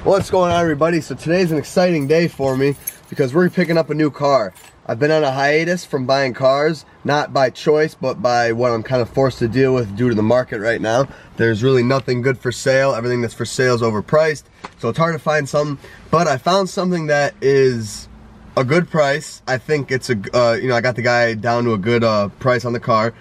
What's going on, everybody? So today's an exciting day for me because we're picking up a new car. I've been on a hiatus from buying cars, not by choice, but by what I'm kind of forced to deal with due to the market right now. There's really nothing good for sale. Everything that's for sale is overpriced, so it's hard to find something. But I found something that is a good price. I think it's a, I got the guy down to a good price on the car.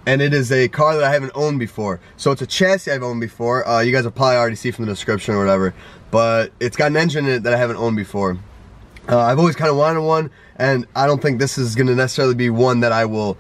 And it is a car that I haven't owned before. So it's a chassis I've owned before. You guys will probably already see from the description or whatever. But it's got an engine in it that I haven't owned before. I've always kind of wanted one, and I don't think this is going to necessarily be one that I will,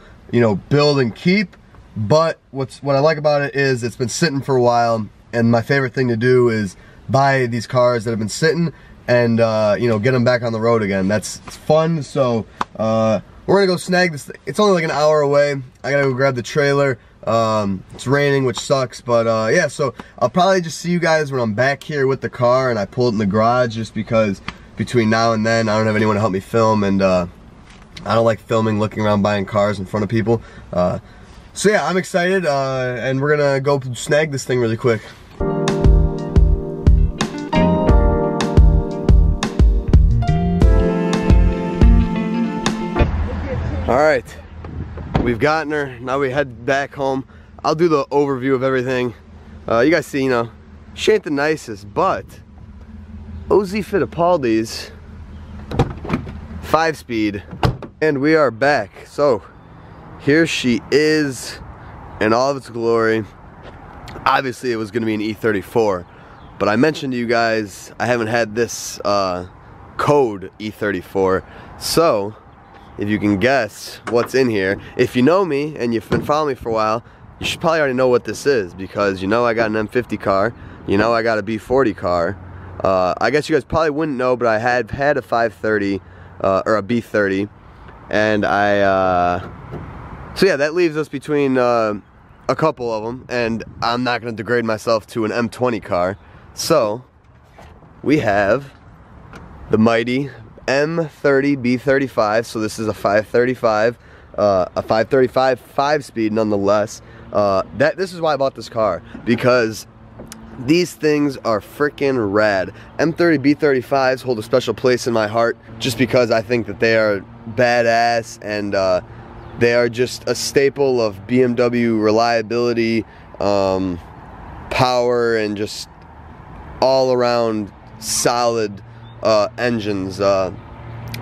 build and keep. But what I like about it is it's been sitting for a while, and my favorite thing to do is buy these cars that have been sitting and get them back on the road again. It's fun. So we're gonna go snag this thing. It's only like an hour away. I gotta go grab the trailer. It's raining, which sucks, but yeah, so I'll probably just see you guys when I'm back here with the car and I pull it in the garage, just because between now and then I don't have anyone to help me film, and I don't like filming looking around buying cars in front of people. So yeah, I'm excited, and we're gonna go snag this thing really quick. Alright, we've gotten her. Now we head back home. I'll do the overview of everything. You guys see, she ain't the nicest, but OZ Fittipaldi's 5-speed, and we are back. So here she is in all of its glory. Obviously it was going to be an E34, but I mentioned to you guys I haven't had this code E34, so if you can guess what's in here, if you know me and you've been following me for a while, you should probably already know what this is, because I got an M50 car, I got a B40 car. I guess you guys probably wouldn't know, but I had a 530 or a B30, and so yeah, that leaves us between a couple of them, and I'm not going to degrade myself to an M20 car. So we have the mighty M30 B35, so this is a 535, a 535 5-speed nonetheless. This is why I bought this car, because these things are freaking rad. M30 B35s hold a special place in my heart, just because I think that they are badass, and they are just a staple of BMW reliability, power, and just all around solid engines.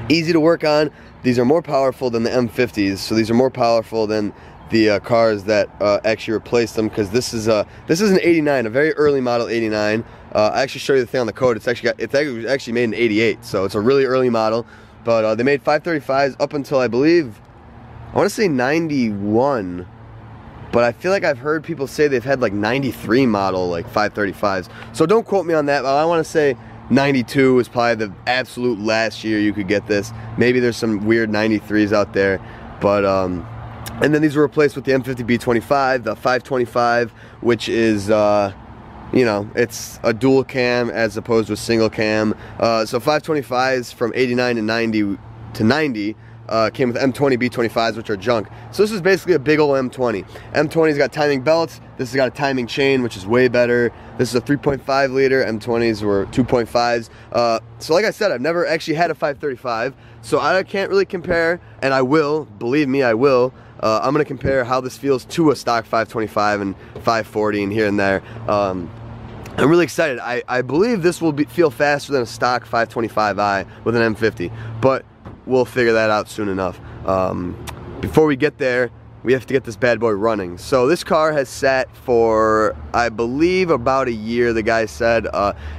Easy to work on. These are more powerful than the M50s, so these are more powerful than the cars that actually replaced them, because this is an 89, a very early model 89. I actually show you the thing on the code. It's actually made in 88, so it's a really early model. But they made 535s up until, I believe, I want to say 91, but I feel like I've heard people say they've had like 93 model like 535s. So don't quote me on that, but I want to say 92 is probably the absolute last year you could get this. Maybe there's some weird 93s out there, but and then these were replaced with the M50 B25, the 525, which is it's a dual cam as opposed to a single cam. So 525s from 89 to 90 came with M20 B25s, which are junk. So this is basically a big old M20. M20's got timing belts. This has got a timing chain, which is way better. This is a 3.5 liter. M20s were 2.5s. So like I said, I've never actually had a 535, so I can't really compare, and I will, believe me, I will. I'm going to compare how this feels to a stock 525 and 540 and here and there. I'm really excited. I believe this will feel faster than a stock 525i with an M50, but we'll figure that out soon enough. Before we get there, we have to get this bad boy running. So this car has sat for, I believe, about a year, the guy said.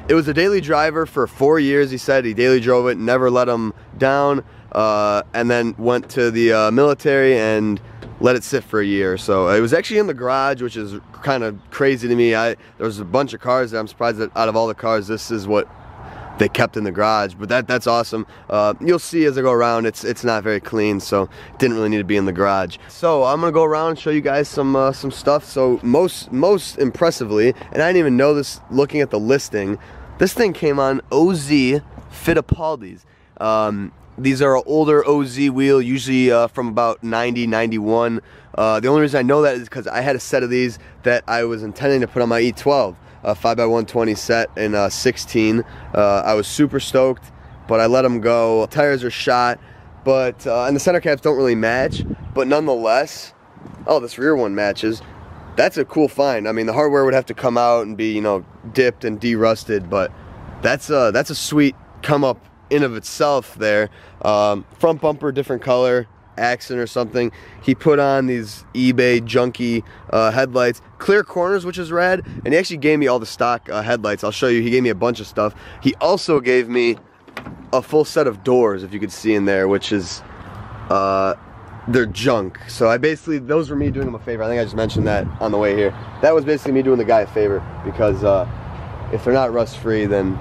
It was a daily driver for 4 years, he said. He daily drove it, never let him down, and then went to the military and let it sit for a year. So it was actually in the garage, which is kind of crazy to me. There was a bunch of cars that I'm surprised that out of all the cars, this is what they kept in the garage, but that's awesome. You'll see as I go around, it's not very clean, so it didn't really need to be in the garage. So I'm gonna go around and show you guys some stuff. So most impressively, and I didn't even know this looking at the listing, this thing came on OZ Fittipaldi's. These are an older OZ wheel, usually from about 90, 91. The only reason I know that is because I had a set of these that I was intending to put on my E12. a 5x120 set in 16. I was super stoked, but I let them go. Tires are shot, but and the center caps don't really match, but nonetheless, oh, this rear one matches. That's a cool find. I mean, the hardware would have to come out and be, you know, dipped and de-rusted, but that's a sweet come up in of itself there. Front bumper, different color, accent or something. He put on these eBay junky headlights, clear corners, which is rad, and he actually gave me all the stock headlights. I'll show you. He gave me a bunch of stuff. He also gave me a full set of doors, if you could see in there, which is they're junk. So I basically, those were me doing him a favor. I think I just mentioned that on the way here. That was basically me doing the guy a favor, because if they're not rust free, then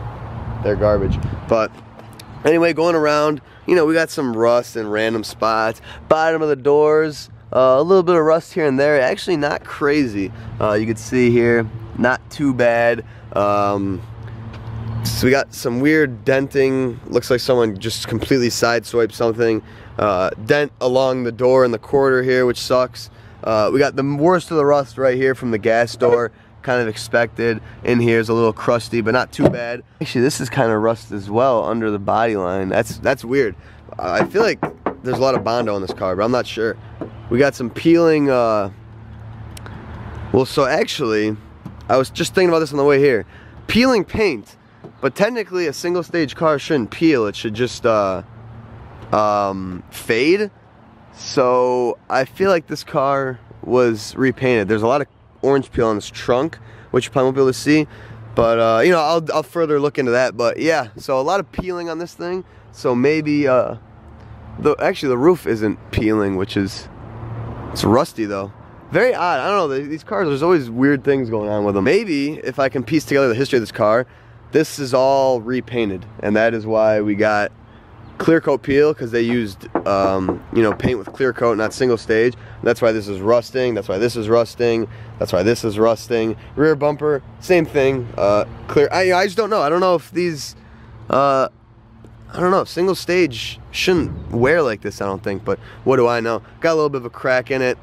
they're garbage. But anyway, going around, you know, we got some rust in random spots. Bottom of the doors, a little bit of rust here and there. Actually not crazy. You can see here, not too bad. So we got some weird denting. Looks like someone just completely sideswiped something. Dent along the door in the quarter here, which sucks. We got the worst of the rust right here from the gas door. Kind of expected. In here is a little crusty, but not too bad. Actually, this is kind of rust as well under the body line. That's weird. I feel like there's a lot of Bondo in this car, but I'm not sure. We got some peeling. Well, so actually, I was just thinking about this on the way here. Peeling paint, but technically a single stage car shouldn't peel. It should just fade. So I feel like this car was repainted. There's a lot of orange peel on this trunk, which you probably won't be able to see, but you know, I'll further look into that. But yeah, so a lot of peeling on this thing. So maybe actually the roof isn't peeling, which is, it's rusty though. Very odd. I don't know, these cars, there's always weird things going on with them. Maybe if I can piece together the history of this car, this is all repainted, and that is why we got clear coat peel, because they used you know, paint with clear coat, not single stage. That's why this is rusting. That's why this is rusting. That's why this is rusting. Rear bumper, same thing. Clear. I just don't know. I don't know if these I don't know, single stage shouldn't wear like this, I don't think, but what do I know? Got a little bit of a crack in it,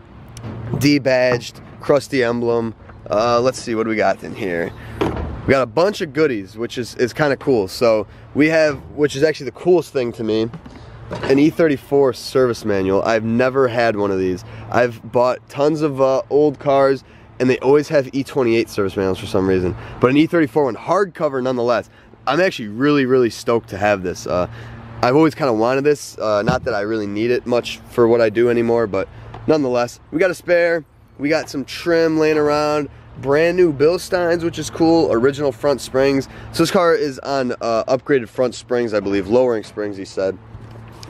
debadged, crusty emblem. Let's see, what do we got in here? We got a bunch of goodies, which is kind of cool. So we have, which is actually the coolest thing to me, an E34 Service Manual. I've never had one of these. I've bought tons of old cars, and they always have E28 Service Manuals for some reason. But an E34 one, hardcover nonetheless. I'm actually really stoked to have this. I've always kind of wanted this. Not that I really need it much for what I do anymore, but nonetheless, we got a spare. We got some trim laying around. Brand new Bilsteins, which is cool. Original front springs. So this car is on upgraded front springs, I believe. Lowering springs, he said.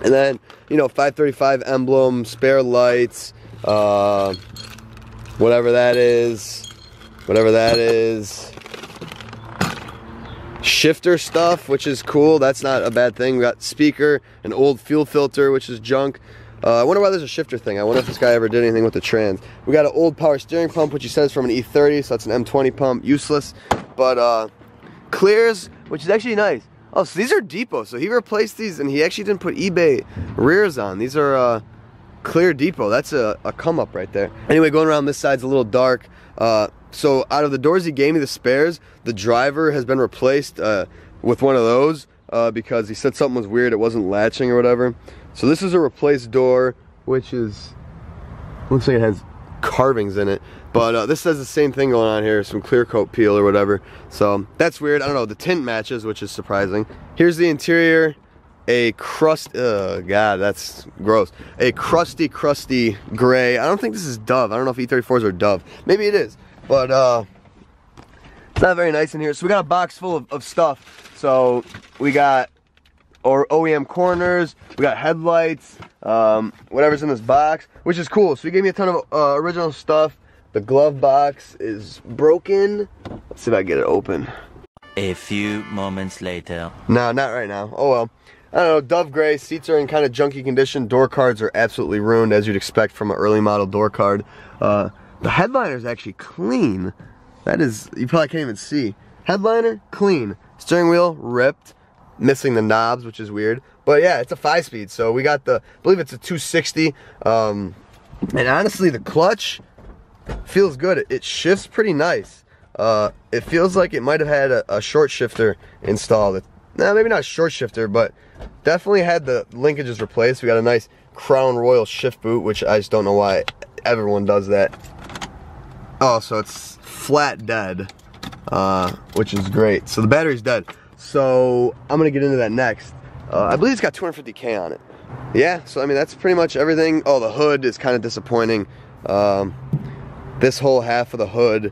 And then, you know, 535 emblem, spare lights, whatever that is. Whatever that is. Shifter stuff, which is cool. That's not a bad thing. We got speaker, an old fuel filter, which is junk. I wonder why there's a shifter thing. I wonder if this guy ever did anything with the trans. We got an old power steering pump, which he says from an E30, so that's an M20 pump. Useless. But clears, which is actually nice. Oh, so these are depot. So he replaced these, and he actually didn't put eBay rears on. These are clear depot. That's a come up right there. Anyway, going around this side's a little dark. So out of the doors he gave me, the spares, the driver has been replaced with one of those because he said something was weird. It wasn't latching or whatever. So this is a replaced door, which is, looks like it has carvings in it. But this says the same thing going on here, some clear coat peel or whatever. So that's weird. I don't know, the tint matches, which is surprising. Here's the interior. A crust, God, that's gross. A crusty gray. I don't think this is Dove. I don't know if E34s are Dove. Maybe it is, but it's not very nice in here. So we got a box full of stuff. So we got our OEM corners, we got headlights, whatever's in this box, which is cool. So he gave me a ton of original stuff. The glove box is broken. Let's see if I can get it open. A few moments later. No, not right now. Oh well. I don't know, Dove gray, seats are in kind of junky condition. Door cards are absolutely ruined, as you'd expect from an early model door card. The headliner is actually clean. That is, you probably can't even see. Headliner, clean. Steering wheel, ripped. Missing the knobs, which is weird. But yeah, it's a 5-speed, so we got the, I believe it's a 260. And honestly, the clutch feels good. It shifts pretty nice. It feels like it might have had a short shifter installed. Nah, maybe not a short shifter, but definitely had the linkages replaced. We got a nice Crown Royal shift boot, which I just don't know why everyone does that. Oh, so it's flat dead, which is great. So the battery's dead. So I'm gonna get into that next. I believe it's got 250K on it. Yeah, so I mean that's pretty much everything. Oh, the hood is kind of disappointing. This whole half of the hood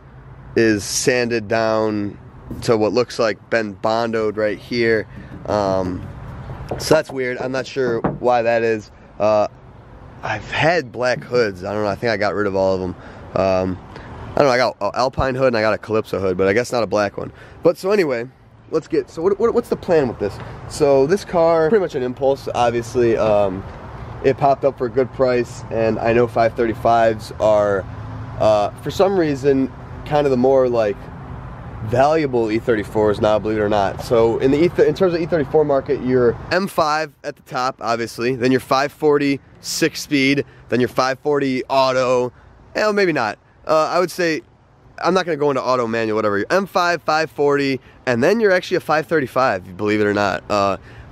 is sanded down to what looks like been bondoed right here. So that's weird. I'm not sure why that is. I've had black hoods. I don't know. I think I got rid of all of them. I don't know. I got an Alpine hood and I got a Calypso hood, but I guess not a black one. But so anyway, let's get. So what's the plan with this? So this car, pretty much an impulse. Obviously, it popped up for a good price, and I know 535s are, for some reason, kind of the more like valuable E34s now, believe it or not. So in terms of E34 market, your M5 at the top, obviously, then your 540 6-speed, then your 540 auto. Well, maybe not. I would say, I'm not going to go into auto, manual, whatever. Your M5, 540, and then you're actually a 535, believe it or not.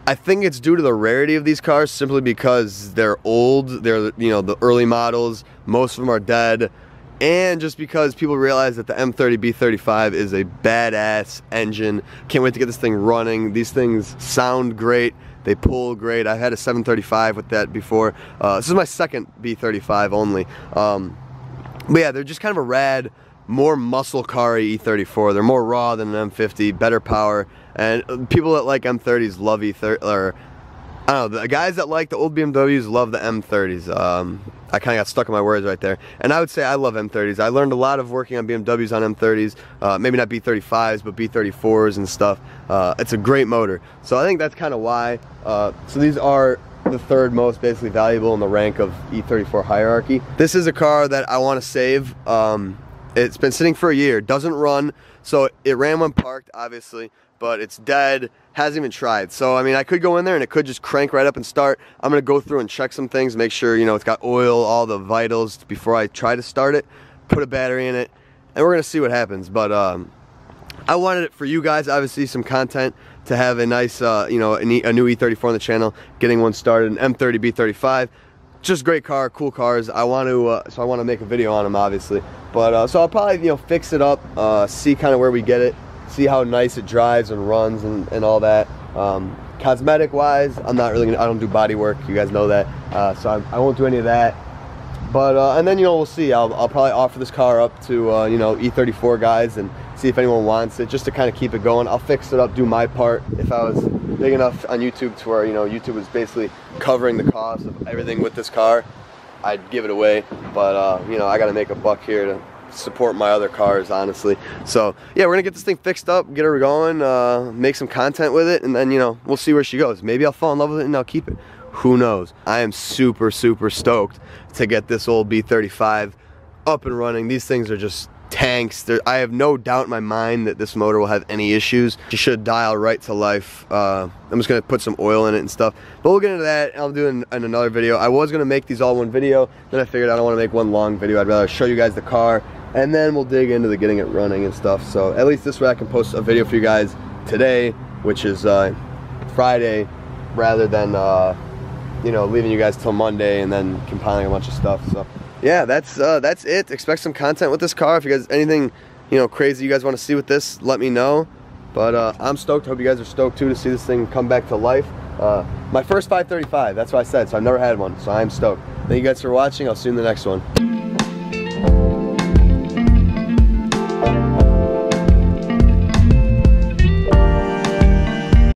I think it's due to the rarity of these cars, simply because they're old. They're, you know, the early models. Most of them are dead. And just because people realize that the M30 B35 is a badass engine. Can't wait to get this thing running. These things sound great. They pull great. I've had a 735 with that before. This is my second B35 only. But yeah, they're just kind of a rad, more muscle car-y E34. They're more raw than an M50, better power. And people that like M30s love E30, or I don't know, the guys that like the old BMWs love the M30s. I kind of got stuck in my words right there. And I would say I love M30s. I learned a lot of working on BMWs on M30s. Maybe not B35s, but B34s and stuff. It's a great motor. So I think that's kind of why. So these are the third most basically valuable in the rank of E34 hierarchy. This is a car that I want to save. It's been sitting for a year. Doesn't run. So it ran when parked, obviously. But it's dead, hasn't even tried. So, I mean, I could go in there and it could just crank right up and start. I'm gonna go through and check some things, make sure, you know, it's got oil, all the vitals before I try to start it, put a battery in it, and we're gonna see what happens. But I wanted it for you guys, obviously, some content to have a nice, you know, a new E34 on the channel, getting one started, an M30 B35. Just great car, cool cars. I want to, so I want to make a video on them, obviously. But so I'll probably, you know, fix it up, see kind of where we get it. See how nice it drives and runs and all that. Cosmetic wise, I'm not really I don't do body work, you guys know that. So I won't do any of that. But and then, you know, we'll see. I'll probably offer this car up to you know, E34 guys and see if anyone wants it, just to kind of keep it going. I'll fix it up, do my part. If I was big enough on YouTube to where, you know, YouTube was basically covering the cost of everything with this car, I'd give it away. But you know, I got to make a buck here to support my other cars, honestly. So yeah, we're gonna get this thing fixed up, get her going, make some content with it, and then, you know, we'll see where she goes. Maybe I'll fall in love with it and I'll keep it. Who knows? I am super stoked to get this old B35 up and running. These things are just tanks. I have no doubt in my mind that this motor will have any issues. You should dial right to life. I'm just gonna put some oil in it and stuff, but we'll get into that. I'll do in another video. I was gonna make these all one video, then I figured I don't want to make one long video. I'd rather show you guys the car, and then we'll dig into the getting it running and stuff. So at least this way I can post a video for you guys today, which is Friday, rather than you know, leaving you guys till Monday and then compiling a bunch of stuff. So yeah, that's it. Expect some content with this car. If you guys anything, you know, crazy you guys want to see with this, let me know. But I'm stoked. Hope you guys are stoked too to see this thing come back to life. My first 535, that's what I said. So I've never had one, so I'm stoked. Thank you guys for watching. I'll see you in the next one.